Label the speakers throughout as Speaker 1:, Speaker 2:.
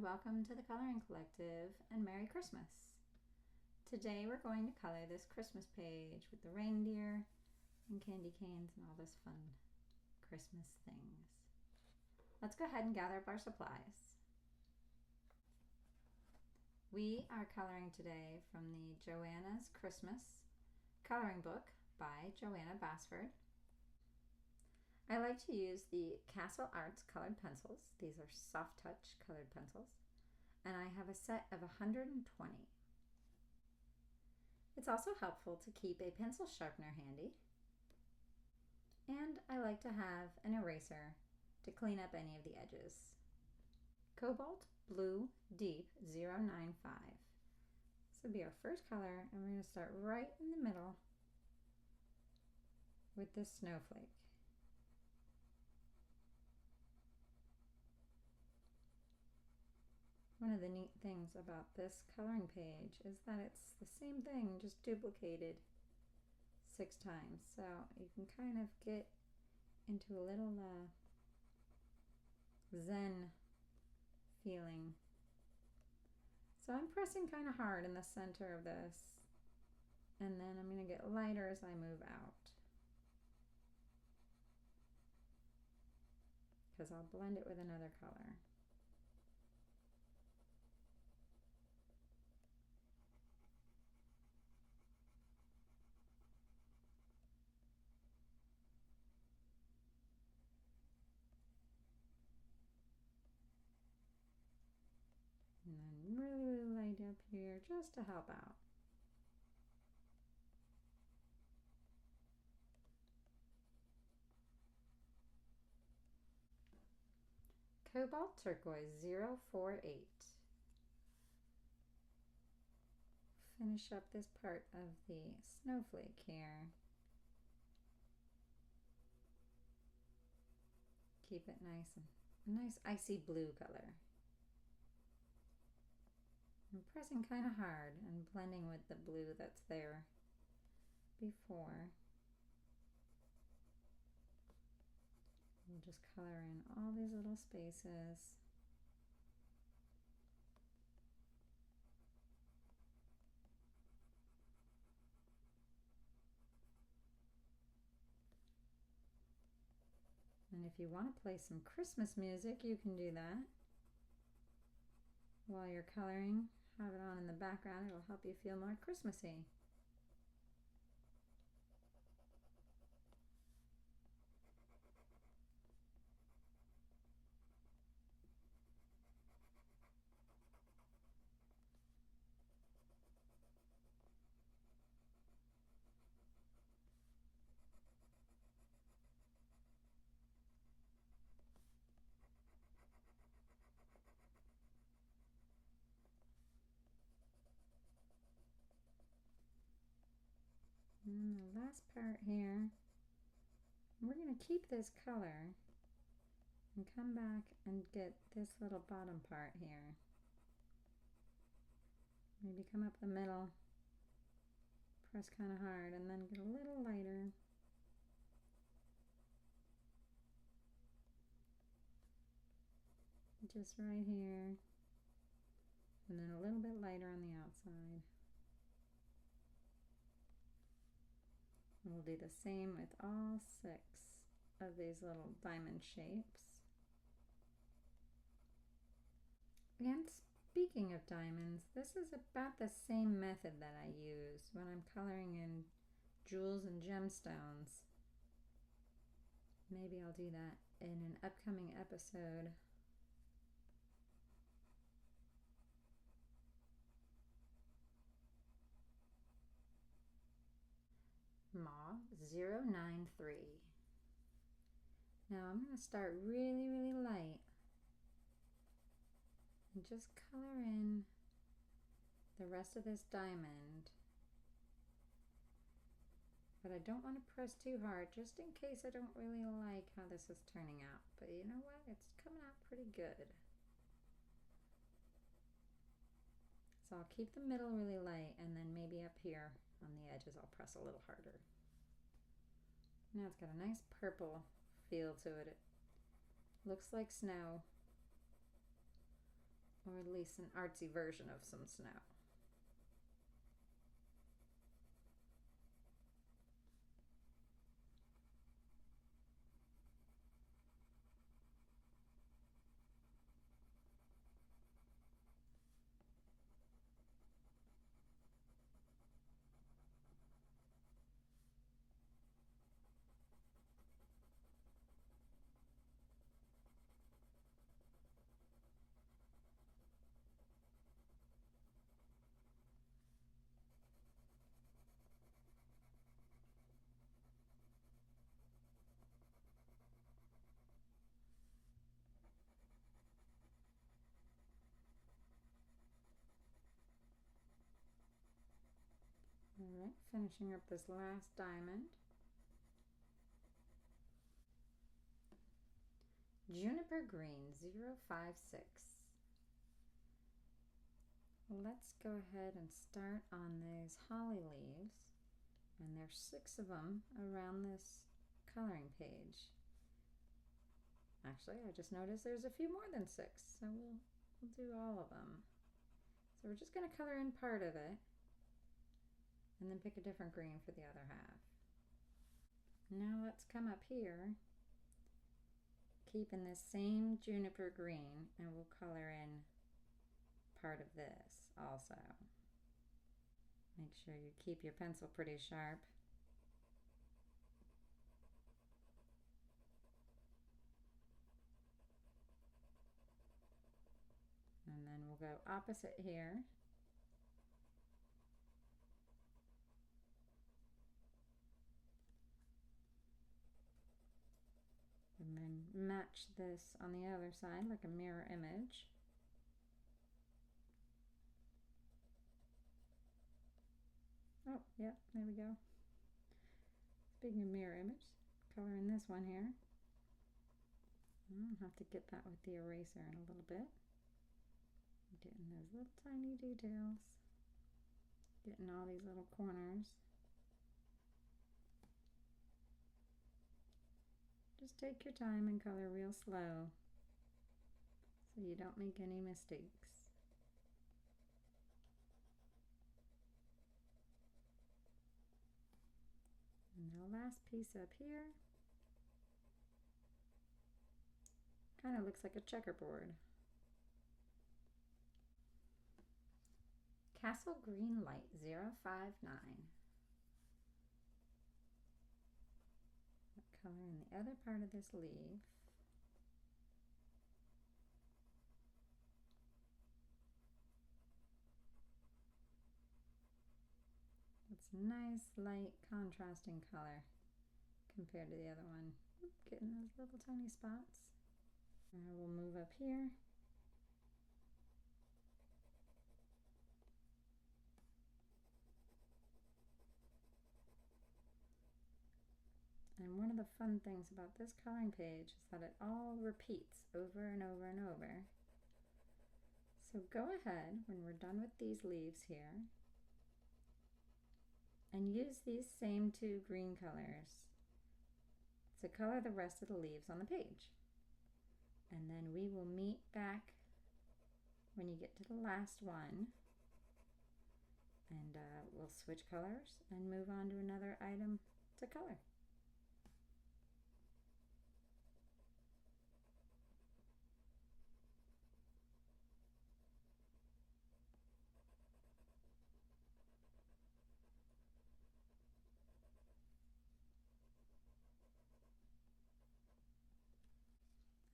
Speaker 1: and welcome to the Coloring Collective and Merry Christmas. Today we're going to color this Christmas page with the reindeer and candy canes and all this fun Christmas things. Let's go ahead and gather up our supplies. We are coloring today from the Johanna's Christmas coloring book by Johanna Basford. I like to use the Castle Arts colored pencils. These are soft touch colored pencils. And I have a set of 120. It's also helpful to keep a pencil sharpener handy. And I like to have an eraser to clean up any of the edges. Cobalt Blue Deep 095. This will be our first color, and we're going to start right in the middle with this snowflake. One of the neat things about this coloring page is that it's the same thing, just duplicated 6 times. So you can kind of get into a little Zen feeling. So I'm pressing kind of hard in the center of this, and then I'm going to get lighter as I move out, because I'll blend it with another color. And then really light up here just to help out. Cobalt Turquoise 048. Finish up this part of the snowflake here. Keep it nice and a nice icy blue color. I'm pressing kind of hard and blending with the blue that's there before. We'll just color in all these little spaces. And if you want to play some Christmas music, you can do that while you're coloring. Have it on in the background. It'll help you feel more Christmassy. And the last part here, we're going to keep this color and come back and get this little bottom part here. Maybe come up the middle, press kind of hard, and then get a little lighter. Just right here, and then a little bit lighter on the outside. And we'll do the same with all 6 of these little diamond shapes. And speaking of diamonds, this is about the same method that I use when I'm coloring in jewels and gemstones. Maybe I'll do that in an upcoming episode. Mauve 093. Now I'm going to start really light and just color in the rest of this diamond. But I don't want to press too hard, just in case I don't really like how this is turning out. But you know what? It's coming out pretty good. So I'll keep the middle really light, and then maybe up here on the edges I'll press a little harder. Now it's got a nice purple feel to it. It looks like snow, or or at least an artsy version of some snow. All right, finishing up this last diamond. Juniper Green 056. Let's go ahead and start on these holly leaves, and there's 6 of them around this coloring page. Actually, I just noticed there's a few more than 6, so we'll do all of them. So we're just going to color in part of it and then pick a different green for the other half. Now let's come up here, keeping this same juniper green, and we'll color in part of this also. Make sure you keep your pencil pretty sharp. And then we'll go opposite here. And then match this on the other side like a mirror image. Oh, yep, there we go. Speaking of mirror image, color in this one here. I'll have to get that with the eraser in a little bit. Getting those little tiny details. Getting all these little corners. Just take your time and color real slow so you don't make any mistakes. And the last piece up here kind of looks like a checkerboard. Castle Green Light 059. Color in the other part of this leaf. It's a nice, light, contrasting color compared to the other one. Getting those little tiny spots. And I will move up here. And one of the fun things about this coloring page is that it all repeats over and over and over. So go ahead when we're done with these leaves here and use these same 2 green colors to color the rest of the leaves on the page. And then we will meet back when you get to the last one, and we'll switch colors and move on to another item to color.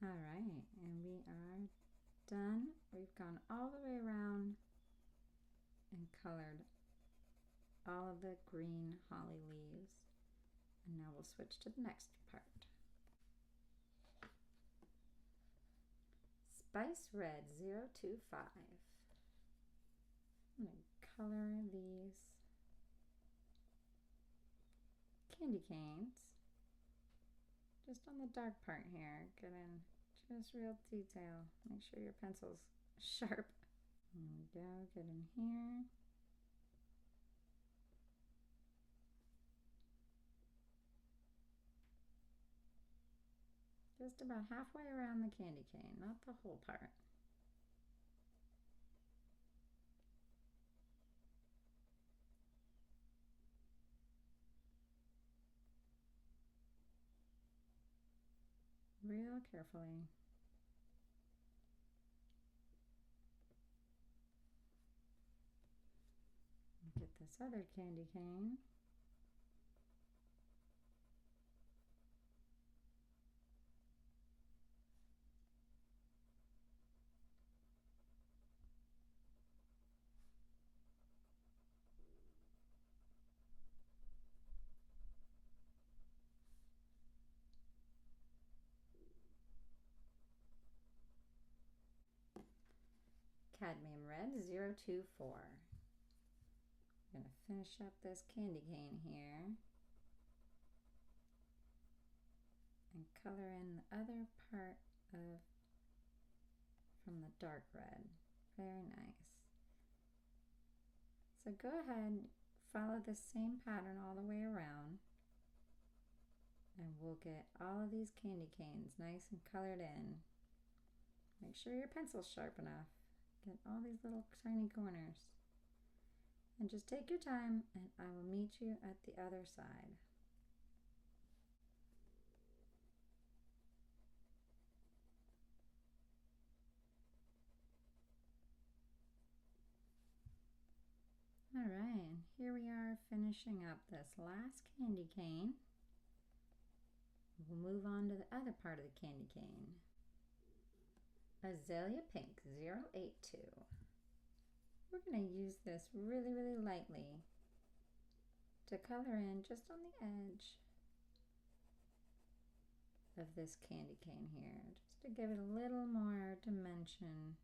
Speaker 1: All right, and we are done. We've gone all the way around and colored all of the green holly leaves. And now we'll switch to the next part. Spice Red 025. I'm going to color these candy canes just on the dark part here. Get in just real detail. Make sure your pencil's sharp. There we go, get in here. Just about halfway around the candy cane, not the whole part. real carefully. Get this other candy cane. Cadmium red 024. I'm going to finish up this candy cane here and color in the other part of from the dark red. Very nice. So go ahead, follow the same pattern all the way around, and we'll get all of these candy canes nice and colored in. Make sure your pencil's sharp enough. Get all these little tiny corners. And just take your time, and I will meet you at the other side. All right, here we are finishing up this last candy cane. We'll move on to the other part of the candy cane. Azalea Pink 082. We're going to use this really, really lightly to color in just on the edge of this candy cane here, just to give it a little more dimension.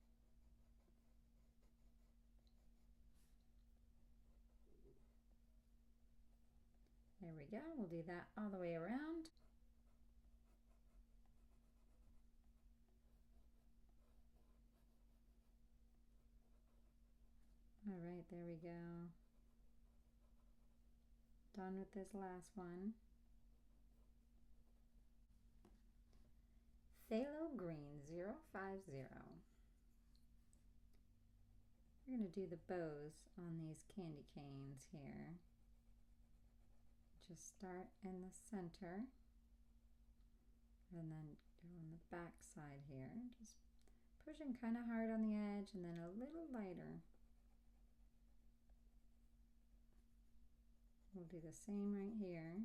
Speaker 1: There we go. We'll do that all the way around. All right, there we go. Done with this last one. Phthalo Green 050. We're going to do the bows on these candy canes here. Just start in the center and then go on the back side here. Just pushing kind of hard on the edge and then a little lighter. We'll do the same right here.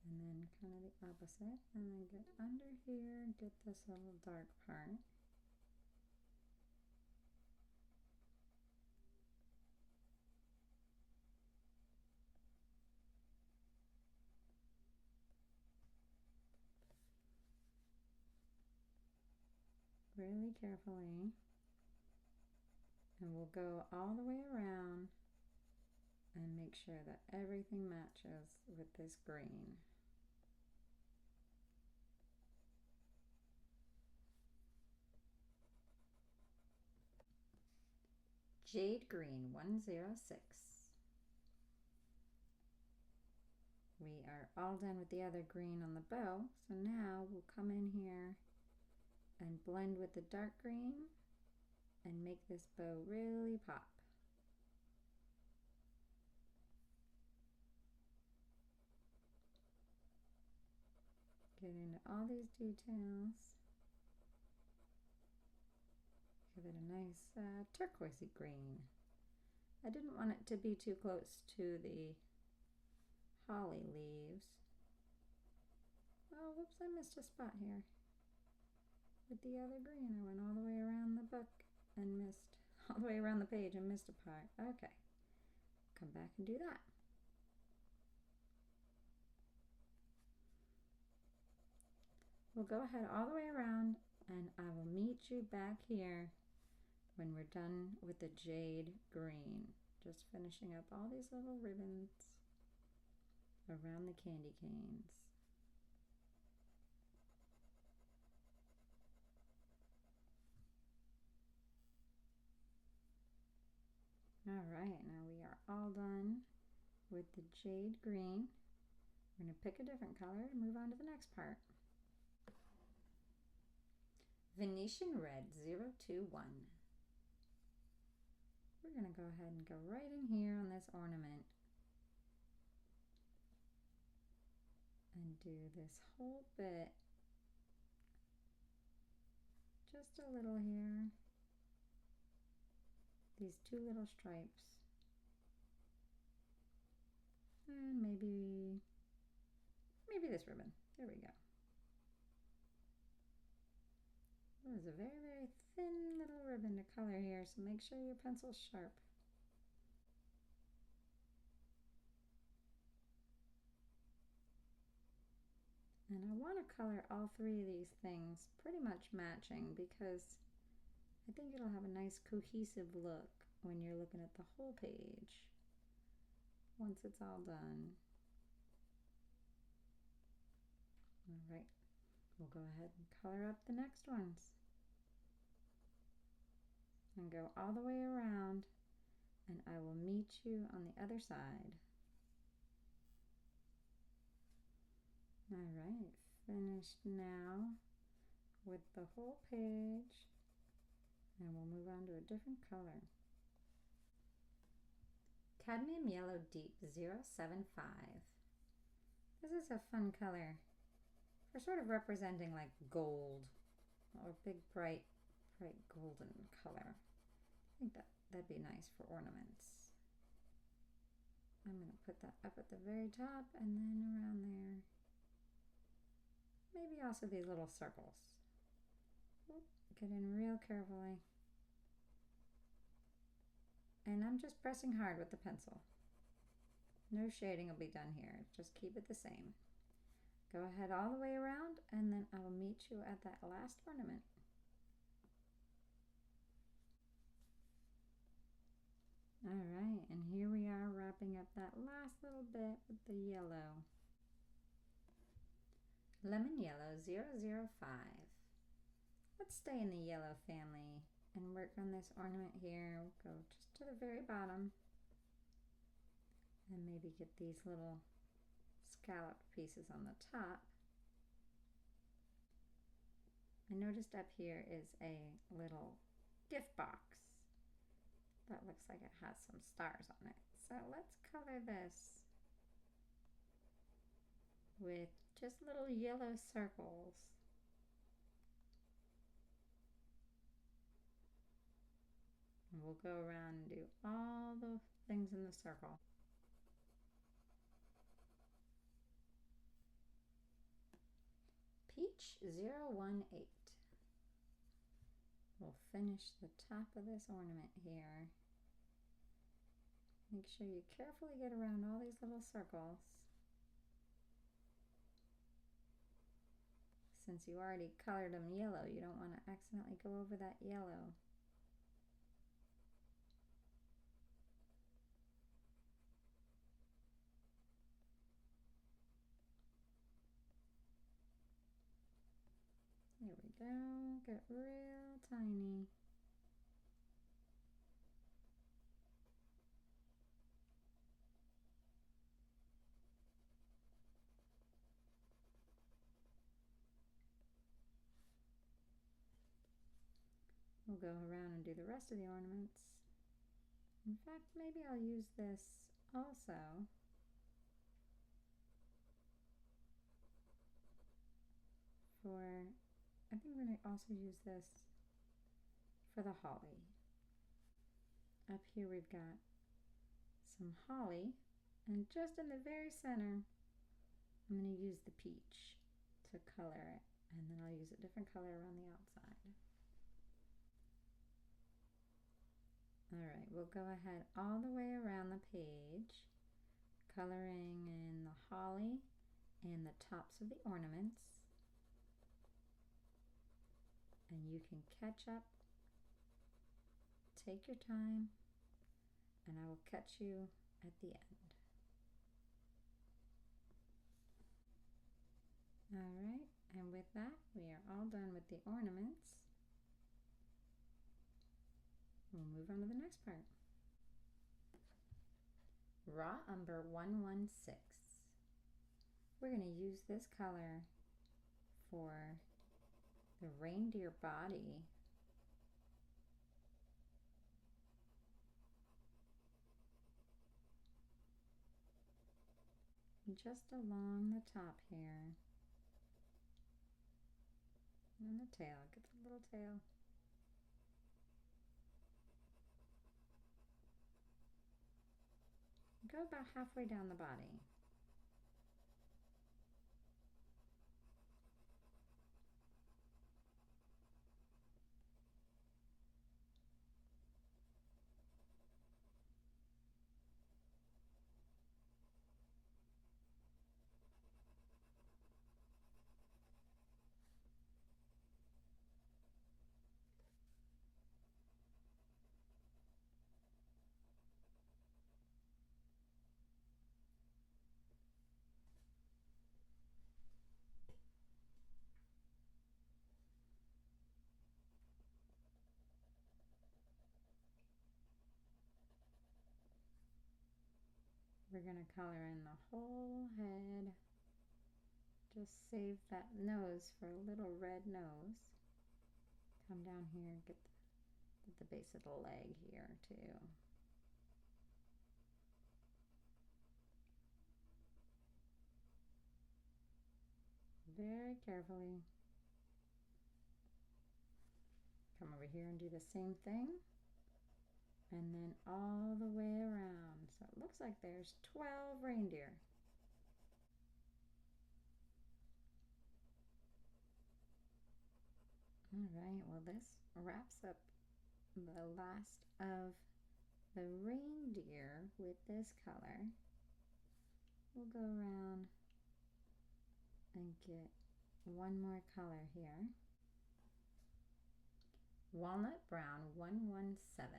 Speaker 1: And then kind of the opposite, and then get under here, get this little dark part. Really carefully, and we'll go all the way around and make sure that everything matches with this green. Jade Green 106. We are all done with the other green on the bow, so now we'll come in here and blend with the dark green and make this bow really pop. Get into all these details. Give it a nice turquoisey green. I didn't want it to be too close to the holly leaves. Oh, whoops, I missed a spot here. With the other green, I went all the way around the book and missed, all the way around the page and missed a part. Okay, come back and do that. We'll go ahead all the way around, and I will meet you back here when we're done with the jade green. Just finishing up all these little ribbons around the candy canes. All right, now we are all done with the jade green. We're going to pick a different color and move on to the next part. Venetian Red 021. we're going to go ahead and go right in here on this ornament and do this whole bit. Just a little here. These two little stripes. And maybe this ribbon. There we go. It was a very, very thin little ribbon to color here, so make sure your pencil's sharp. And I want to color all three of these things pretty much matching because I think it'll have a nice cohesive look when you're looking at the whole page once it's all done. All right, we'll go ahead and color up the next ones. And go all the way around, and I will meet you on the other side. All right, finished now with the whole page, and we'll move on to a different color. Cadmium Yellow Deep 075. This is a fun color for sort of representing like gold or big bright golden color. I think that'd be nice for ornaments. I'm going to put that up at the very top and then around there. Maybe also these little circles. Get in real carefully. And I'm just pressing hard with the pencil. No shading will be done here. Just keep it the same. Go ahead all the way around and then I will meet you at that last ornament. All right, and here we are wrapping up that last little bit with the yellow. Lemon Yellow 005. Let's stay in the yellow family and work on this ornament here. We'll go just to the very bottom and maybe get these little scalloped pieces on the top. I noticed up here is a little gift box that looks like it has some stars on it. So let's color this with just little yellow circles. And we'll go around and do all the things in the circle. Peach 018. We'll finish the top of this ornament here. Make sure you carefully get around all these little circles. Since you already colored them yellow, you don't want to accidentally go over that yellow. There we go, get real tiny. We'll go around and do the rest of the ornaments. In fact, maybe I'll use this also for, I think I'm going to also use this for the holly. Up here we've got some holly, and just in the very center I'm going to use the peach to color it, and then I'll use a different color around the outside. Alright, we'll go ahead all the way around the page, coloring in the holly and the tops of the ornaments. And you can catch up, take your time, and I will catch you at the end. Alright, and with that, we are all done with the ornaments. We'll move on to the next part. Raw Umber 116. We're going to use this color for the reindeer body. just along the top here. And the tail, get the little tail. Go about halfway down the body. We're going to color in the whole head. Just save that nose for a little red nose. Come down here and get the base of the leg here too. Very carefully. Come over here and do the same thing. And then all the way around. So it looks like there's 12 reindeer. All right, well this wraps up the last of the reindeer with this color. We'll go around and get one more color here. Walnut Brown 117.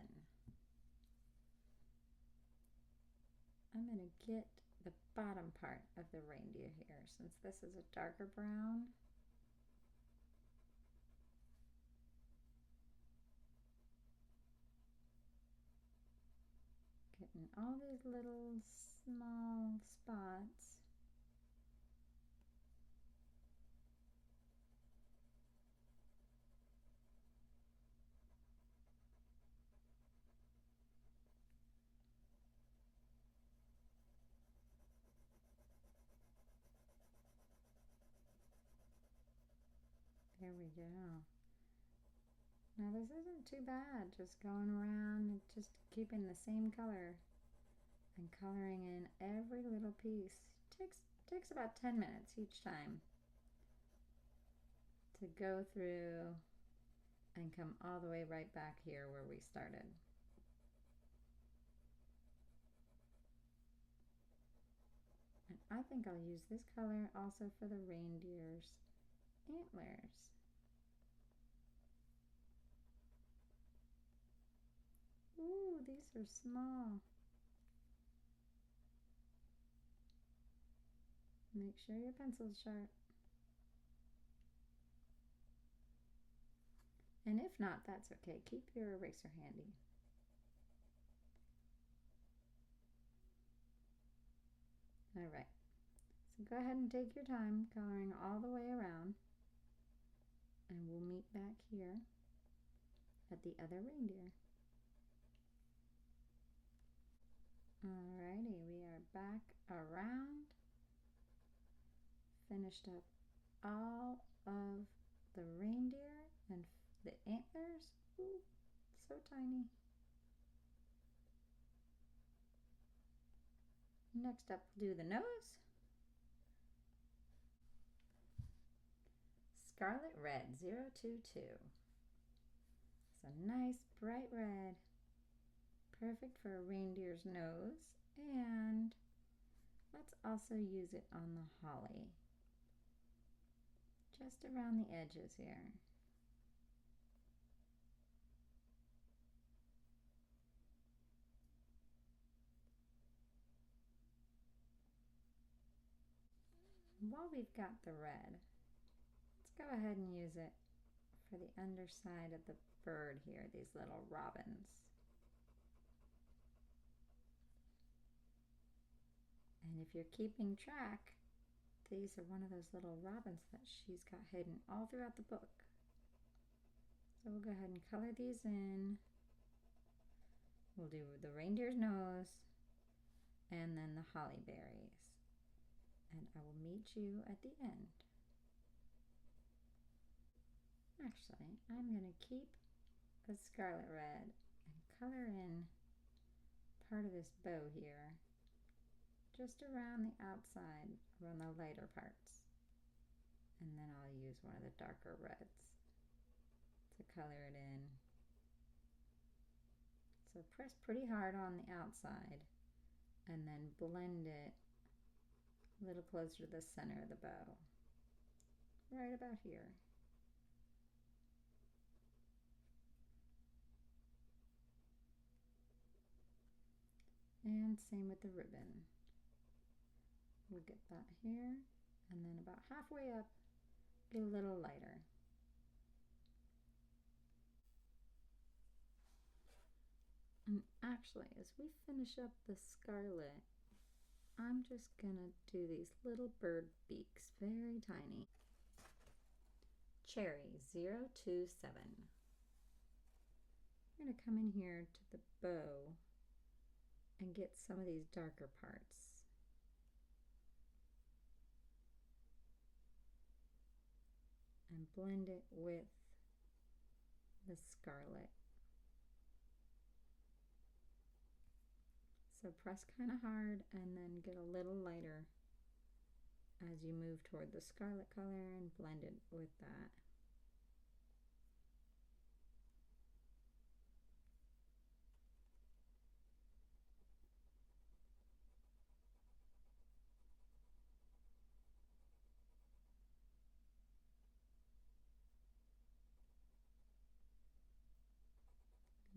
Speaker 1: I'm going to get the bottom part of the reindeer here since this is a darker brown. Getting all these little small spots. There we go. Now this isn't too bad, just going around and just keeping the same color and coloring in every little piece. Takes about 10 minutes each time to go through and come all the way right back here where we started. And I think I'll use this color also for the reindeer's antlers. Ooh, these are small. Make sure your pencil's sharp. And if not, that's okay. Keep your eraser handy. All right, so go ahead and take your time coloring all the way around, and we'll meet back here at the other reindeer. Alrighty, we are back around. Finished up all of the reindeer and the antlers. Ooh, so tiny. Next up, we'll do the nose. Scarlet Red 022. It's a nice bright red. Perfect for a reindeer's nose. And let's also use it on the holly. Just around the edges here. While we've got the red, let's go ahead and use it for the underside of the bird here, these little robins. And if you're keeping track, these are one of those little robins that she's got hidden all throughout the book. So we'll go ahead and color these in. We'll do the reindeer's nose and then the holly berries. and I will meet you at the end. Actually, I'm going to keep the scarlet red and color in part of this bow here, just around the outside, around the lighter parts. And then I'll use one of the darker reds to color it in. So press pretty hard on the outside and then blend it a little closer to the center of the bow, right about here. And same with the ribbon. We'll get that here, and then about halfway up, get a little lighter. And actually, as we finish up the scarlet, I'm just gonna do these little bird beaks, very tiny. Cherry 027. I'm gonna come in here to the bow and get some of these darker parts. And blend it with the scarlet. So press kind of hard and then get a little lighter as you move toward the scarlet color and blend it with that.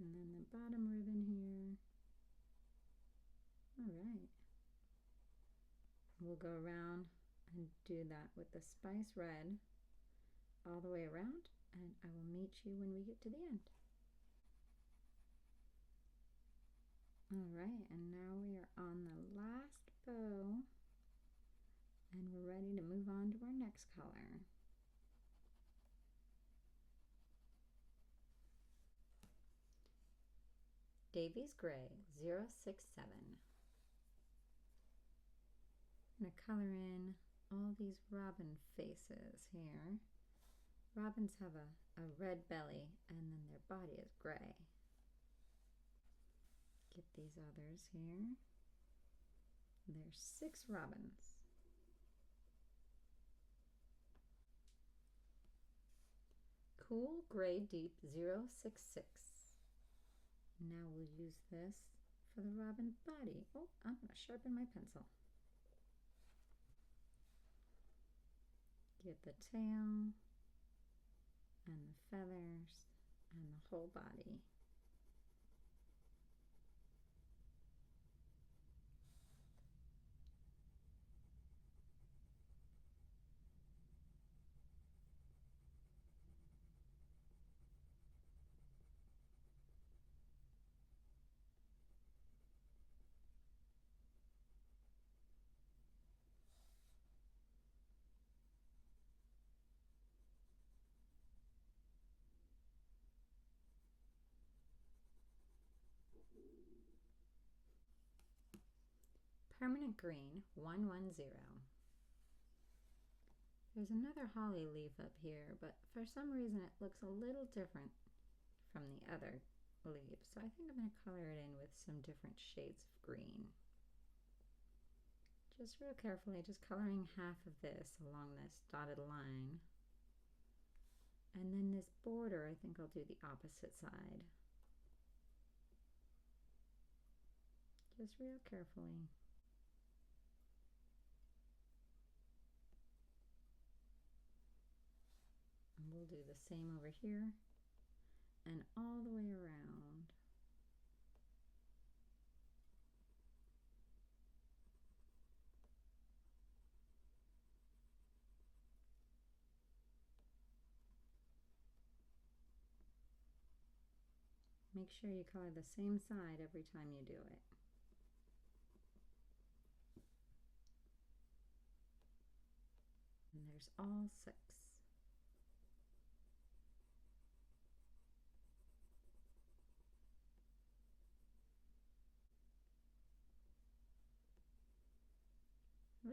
Speaker 1: And then the bottom ribbon here. All right. We'll go around and do that with the spice red all the way around, and I will meet you when we get to the end. All right, and now we are on the last bow, and we're ready to move on to our next color. Davy's Gray 067. I'm going to color in all these robin faces here. Robins have a red belly and then their body is gray. Get these others here. There's 6 robins. Cool Gray Deep 066. Now we'll use this for the robin body. Oh, I'm going to sharpen my pencil. Get the tail and the feathers and the whole body. Permanent Green 110. There's another holly leaf up here, but for some reason it looks a little different from the other leaves. So I think I'm going to color it in with some different shades of green. Just real carefully, just coloring half of this along this dotted line. And then this border, I think I'll do the opposite side. Just real carefully. And we'll do the same over here and all the way around. Make sure you color the same side every time you do it. And there's all 6.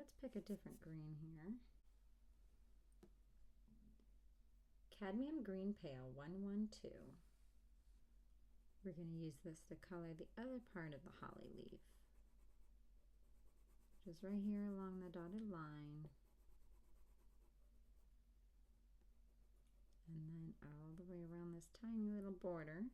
Speaker 1: let's pick a different green here. Cadmium Green Pale 112. We're going to use this to color the other part of the holly leaf. Just right here along the dotted line. And then all the way around this tiny little border.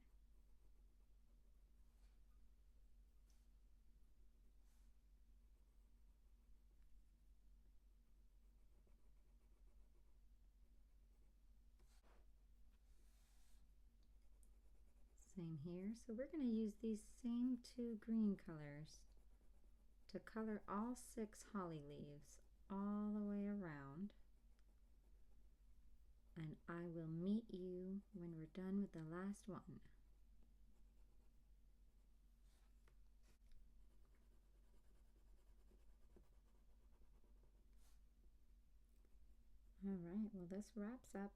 Speaker 1: Same here. So we're going to use these same two green colors to color all 6 holly leaves all the way around. And I will meet you when we're done with the last one. All right, well this wraps up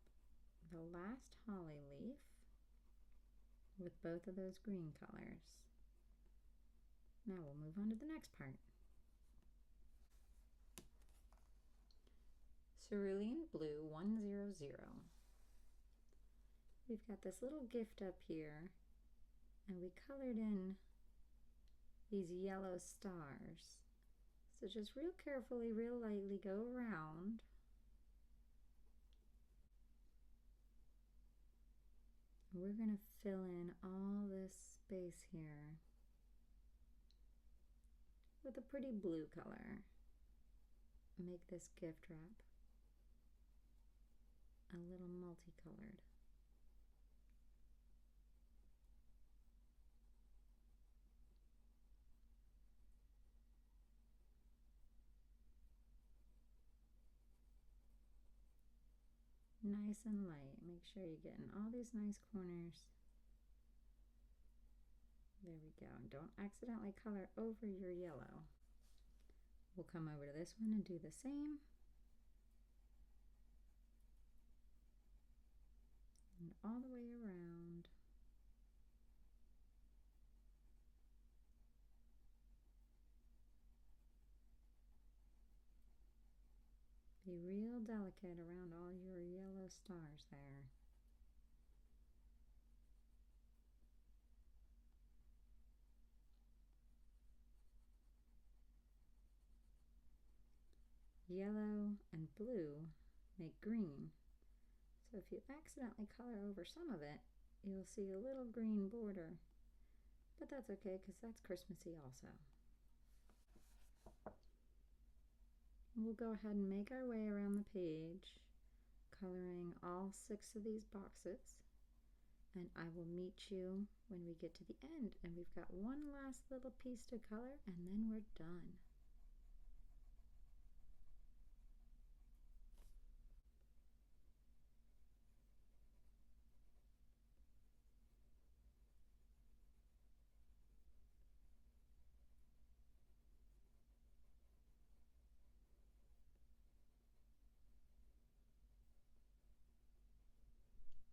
Speaker 1: the last holly leaf with both of those green colors. Now we'll move on to the next part. Cerulean Blue 100. We've got this little gift up here, and we colored in these yellow stars. So just real carefully, real lightly go around. We're going to fill in all this space here with a pretty blue color. Make this gift wrap a little multicolored. Nice and light. Make sure you get in all these nice corners. There we go. And don't accidentally color over your yellow. We'll come over to this one and do the same. And all the way around. Be real delicate around all your yellow stars there. Yellow and blue make green. So if you accidentally color over some of it, you'll see a little green border. But that's okay, because that's Christmassy also. We'll go ahead and make our way around the page, coloring all 6 of these boxes, and I will meet you when we get to the end. And we've got one last little piece to color, and then we're done.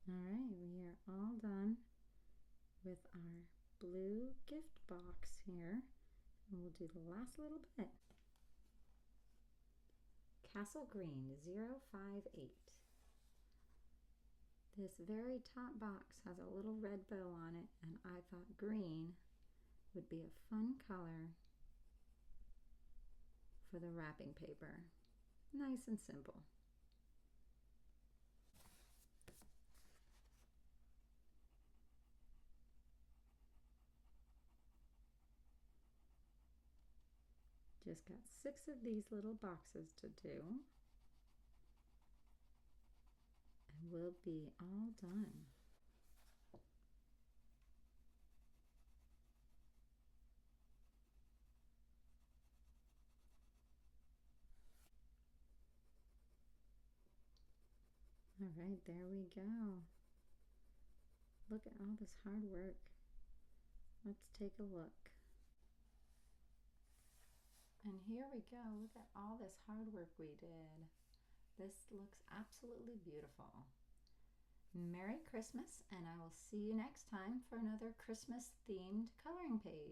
Speaker 1: All right, we are all done with our blue gift box here, and we'll do the last little bit. Castle Green 058. This very top box has a little red bow on it, and I thought green would be a fun color for the wrapping paper. Nice and simple. Just got 6 of these little boxes to do, and we'll be all done. All right, there we go. Look at all this hard work. Let's take a look. And here we go. Look at all this hard work we did. This looks absolutely beautiful. Merry Christmas, and I will see you next time for another Christmas themed coloring page.